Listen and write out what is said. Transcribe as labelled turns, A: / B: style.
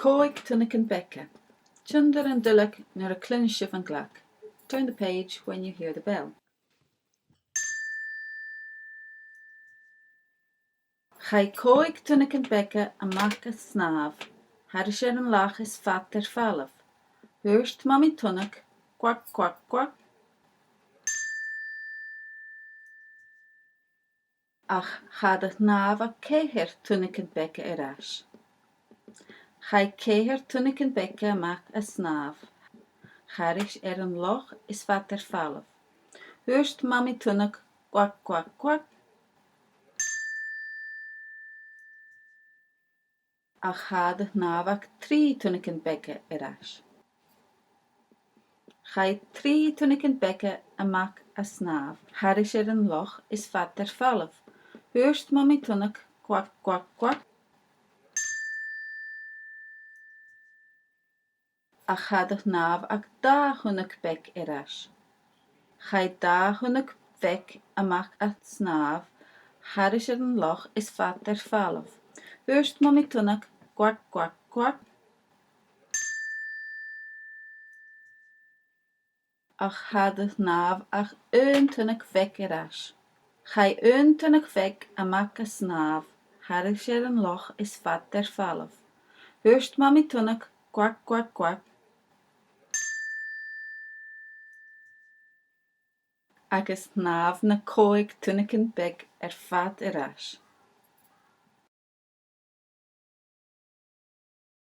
A: Coig, Tunnagan, Beaga. Chunder and Dulloch nor a clunshiv and glack. Turn the page when you hear the bell. Chai Coig, Tunnagan, Beaga a mac a snav. Harish an lach is fat falaf. Hörst mommy Tunnag, quack, quack, quack. Ach, had het nav a keher Tunnagan, Beaga erash. Chai keher Tunnagan, Beaga a mac a snav. Harish an loch is fat falaf. Hörst mommy Tunnag, quack, quack, quack. Ach had het nav a tri Tunnagan, Beaga erash. Chai tri Tunnagan, Beaga a mac a snav. Harish an loch is fat falaf. Hörst mommy Tunnag, quack, quack, quack. Ach had het nav ag da hunnig bek erash. Chai da hunnig bek a mac a snav. Harish an loch is fat falaf. Hörst mommy Tunnag, quack, quack, quack. Ach had het nav ag tunnig vek erash. Chai tunnig vek a mac a snav. Harish an loch is fat falaf. Hörst mommy Tunnag, quack, quack, quack. Agus nav na Coig, Tunnagan, Beaga fat erash.